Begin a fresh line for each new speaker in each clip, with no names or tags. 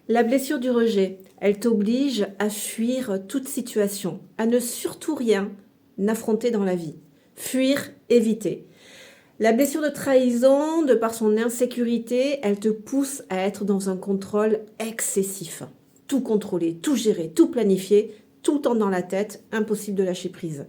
La blessure du rejet, elle t'oblige à fuir toute situation, à ne surtout rien affronter dans la vie. Fuir, éviter. La blessure de trahison, de par son insécurité, elle te pousse à être dans un contrôle excessif. Tout contrôler, tout gérer, tout planifier, tout le temps dans la tête, impossible de lâcher prise.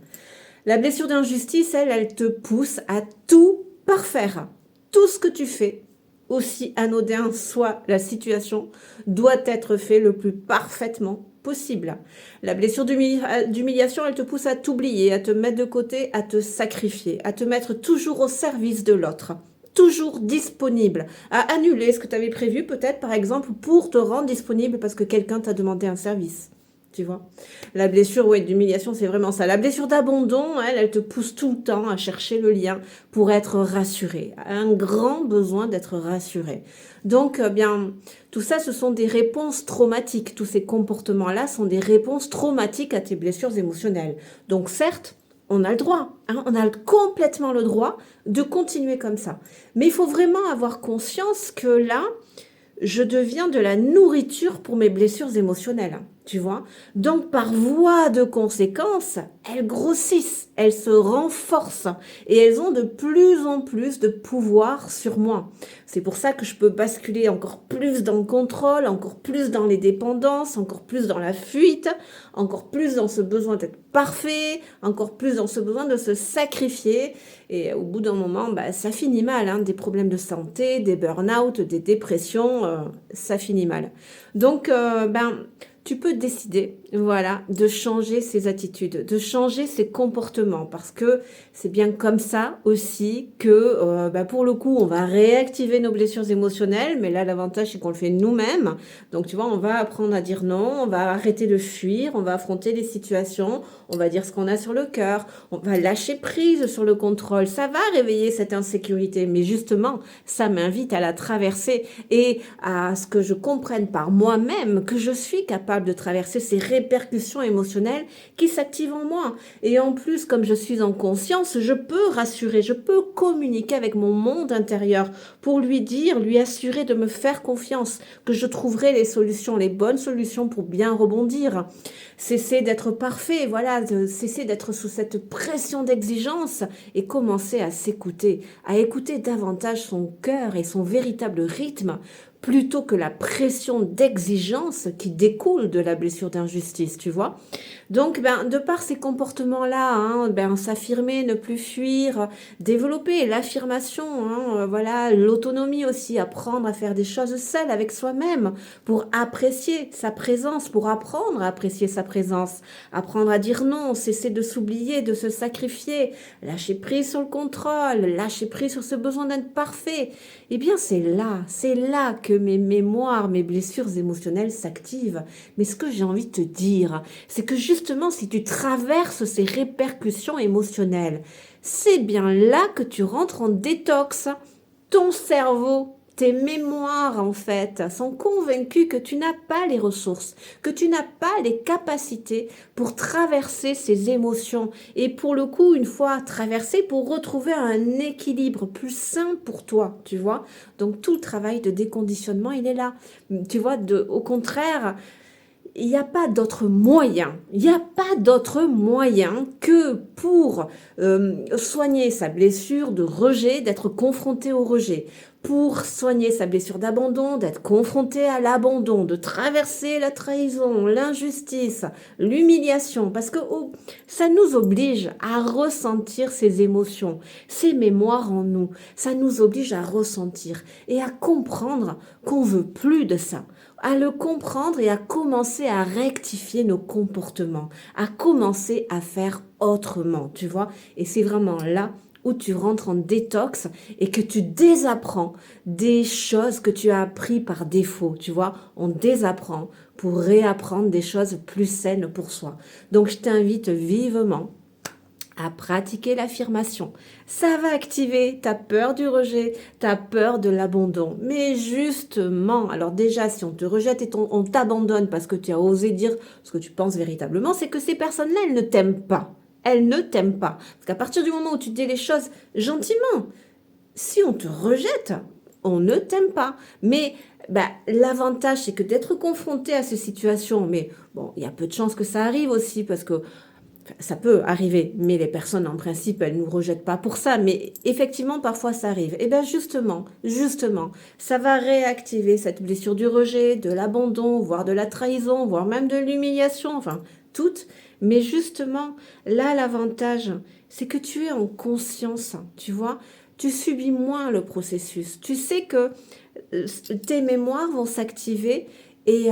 La blessure d'injustice, elle te pousse à tout parfaire. Tout ce que tu fais, aussi anodin soit la situation, doit être fait le plus parfaitement possible. La blessure d'humiliation, elle te pousse à t'oublier, à te mettre de côté, à te sacrifier, à te mettre toujours au service de l'autre, toujours disponible, à annuler ce que tu avais prévu peut-être par exemple pour te rendre disponible parce que quelqu'un t'a demandé un service. Tu vois, la blessure d'humiliation, c'est vraiment ça. La blessure d'abandon, elle te pousse tout le temps à chercher le lien pour être rassuré. Un grand besoin d'être rassuré. Donc, bien, tout ça, ce sont des réponses traumatiques. Tous ces comportements-là sont des réponses traumatiques à tes blessures émotionnelles. Donc, certes, on a le droit, on a complètement le droit de continuer comme ça. Mais il faut vraiment avoir conscience que là, je deviens de la nourriture pour mes blessures émotionnelles, tu vois. Donc, par voie de conséquence, elles grossissent, elles se renforcent et elles ont de plus en plus de pouvoir sur moi. C'est pour ça que je peux basculer encore plus dans le contrôle, encore plus dans les dépendances, encore plus dans la fuite, encore plus dans ce besoin d'être parfait, encore plus dans ce besoin de se sacrifier. Et au bout d'un moment, ça finit mal, hein, des problèmes de santé, des burn-out, des dépressions, ça finit mal. Donc, tu peux décider, voilà, de changer ses attitudes, de changer ses comportements, parce que c'est bien comme ça aussi que, pour le coup, on va réactiver nos blessures émotionnelles, mais là, l'avantage, c'est qu'on le fait nous-mêmes. Donc, tu vois, on va apprendre à dire non, on va arrêter de fuir, on va affronter les situations, on va dire ce qu'on a sur le cœur, on va lâcher prise sur le contrôle. Ça va réveiller cette insécurité, mais justement, ça m'invite à la traverser et à ce que je comprenne par moi-même que je suis capable de traverser ces répercussions émotionnelles qui s'activent en moi. Et en plus, comme je suis en conscience, je peux rassurer, je peux communiquer avec mon monde intérieur pour lui dire, lui assurer de me faire confiance, que je trouverai les solutions, les bonnes solutions pour bien rebondir. Cesser d'être parfait, voilà, cesser d'être sous cette pression d'exigence et commencer à s'écouter, à écouter davantage son cœur et son véritable rythme plutôt que la pression d'exigence qui découle de la blessure d'injustice, tu vois. Donc, de par ces comportements-là, s'affirmer, ne plus fuir, développer l'affirmation, voilà, l'autonomie aussi, apprendre à faire des choses seul avec soi-même pour apprécier sa présence, pour apprendre à apprécier sa présence, apprendre à dire non, cesser de s'oublier, de se sacrifier, lâcher prise sur le contrôle, lâcher prise sur ce besoin d'être parfait. Eh bien, c'est là que mes mémoires, mes blessures émotionnelles s'activent. Mais ce que j'ai envie de te dire, c'est que justement, si tu traverses ces répercussions émotionnelles, c'est bien là que tu rentres en détox. Ton cerveau, tes mémoires, en fait, sont convaincus que tu n'as pas les ressources, que tu n'as pas les capacités pour traverser ces émotions. Et pour le coup, une fois traversé, pour retrouver un équilibre plus sain pour toi, tu vois. Donc, tout le travail de déconditionnement, il est là. Tu vois, au contraire, il n'y a pas d'autre moyen. Il n'y a pas d'autre moyen que pour soigner sa blessure de rejet, d'être confronté au rejet. Pour soigner sa blessure d'abandon, d'être confronté à l'abandon, de traverser la trahison, l'injustice, l'humiliation. Parce que ça nous oblige à ressentir ces émotions, ces mémoires en nous. Ça nous oblige à ressentir et à comprendre qu'on veut plus de ça, à le comprendre et à commencer à rectifier nos comportements, à commencer à faire autrement, tu vois. Et c'est vraiment là où tu rentres en détox et que tu désapprends des choses que tu as appris par défaut, tu vois. On désapprend pour réapprendre des choses plus saines pour soi. Donc je t'invite vivement à pratiquer l'affirmation. Ça va activer ta peur du rejet, ta peur de l'abandon. Mais justement, alors déjà, si on te rejette et on t'abandonne parce que tu as osé dire ce que tu penses véritablement, c'est que ces personnes-là, elles ne t'aiment pas. Elles ne t'aiment pas. Parce qu'à partir du moment où tu dis les choses gentiment, si on te rejette, on ne t'aime pas. Mais l'avantage, c'est que d'être confronté à ces situations, mais bon, il y a peu de chances que ça arrive aussi, parce que ça peut arriver, mais les personnes, en principe, elles ne nous rejettent pas pour ça. Mais effectivement, parfois, ça arrive. Et bien, justement, ça va réactiver cette blessure du rejet, de l'abandon, voire de la trahison, voire même de l'humiliation, enfin, toutes. Mais justement, là, l'avantage, c'est que tu es en conscience, tu vois. Tu subis moins le processus. Tu sais que tes mémoires vont s'activer et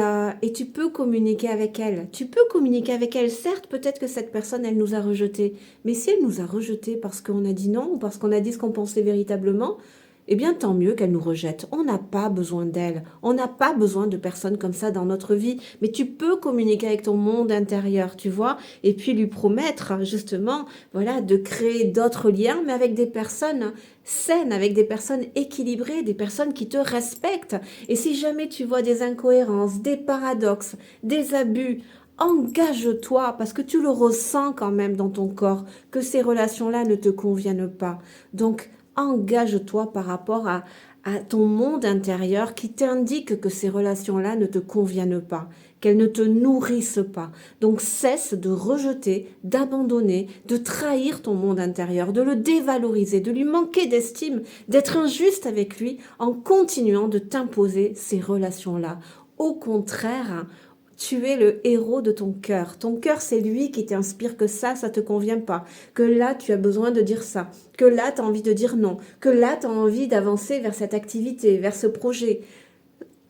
tu peux communiquer avec elle. Tu peux communiquer avec elle. Certes, peut-être que cette personne, elle nous a rejetés. Mais si elle nous a rejetés parce qu'on a dit non ou parce qu'on a dit ce qu'on pensait véritablement, eh bien, tant mieux qu'elle nous rejette. On n'a pas besoin d'elle. On n'a pas besoin de personnes comme ça dans notre vie. Mais tu peux communiquer avec ton monde intérieur, tu vois, et puis lui promettre, justement, voilà, de créer d'autres liens, mais avec des personnes saines, avec des personnes équilibrées, des personnes qui te respectent. Et si jamais tu vois des incohérences, des paradoxes, des abus, engage-toi parce que tu le ressens quand même dans ton corps que ces relations-là ne te conviennent pas. Donc, engage-toi par rapport à ton monde intérieur qui t'indique que ces relations-là ne te conviennent pas, qu'elles ne te nourrissent pas. Donc cesse de rejeter, d'abandonner, de trahir ton monde intérieur, de le dévaloriser, de lui manquer d'estime, d'être injuste avec lui en continuant de t'imposer ces relations-là. Au contraire, tu es le héros de ton cœur. Ton cœur, c'est lui qui t'inspire que ça te convient pas. Que là, tu as besoin de dire ça. Que là, tu as envie de dire non. Que là, tu as envie d'avancer vers cette activité, vers ce projet.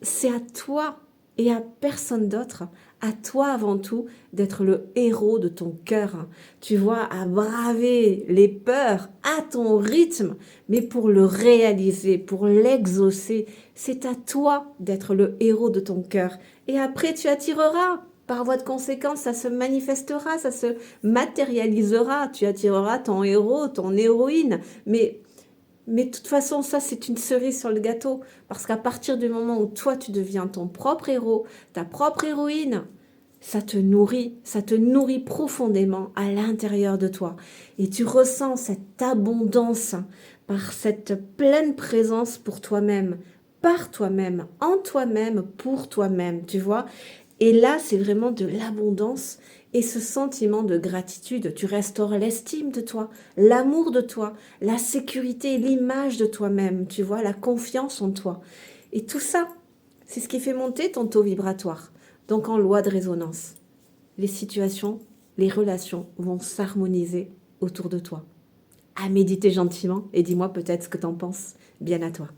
C'est à toi et à personne d'autre, à toi avant tout, d'être le héros de ton cœur. Tu vois, à braver les peurs à ton rythme, mais pour le réaliser, pour l'exaucer, c'est à toi d'être le héros de ton cœur. Et après, tu attireras. Par voie de conséquence, ça se manifestera, ça se matérialisera. Tu attireras ton héros, ton héroïne. Mais de toute façon, ça, c'est une cerise sur le gâteau. Parce qu'à partir du moment où toi, tu deviens ton propre héros, ta propre héroïne, ça te nourrit profondément à l'intérieur de toi. Et tu ressens cette abondance par cette pleine présence pour toi-même, par toi-même, en toi-même, pour toi-même, tu vois. Et là, c'est vraiment de l'abondance et ce sentiment de gratitude. Tu restaures l'estime de toi, l'amour de toi, la sécurité, l'image de toi-même, tu vois, la confiance en toi. Et tout ça, c'est ce qui fait monter ton taux vibratoire. Donc en loi de résonance, les situations, les relations vont s'harmoniser autour de toi. À méditer gentiment et dis-moi peut-être ce que t'en penses. Bien à toi.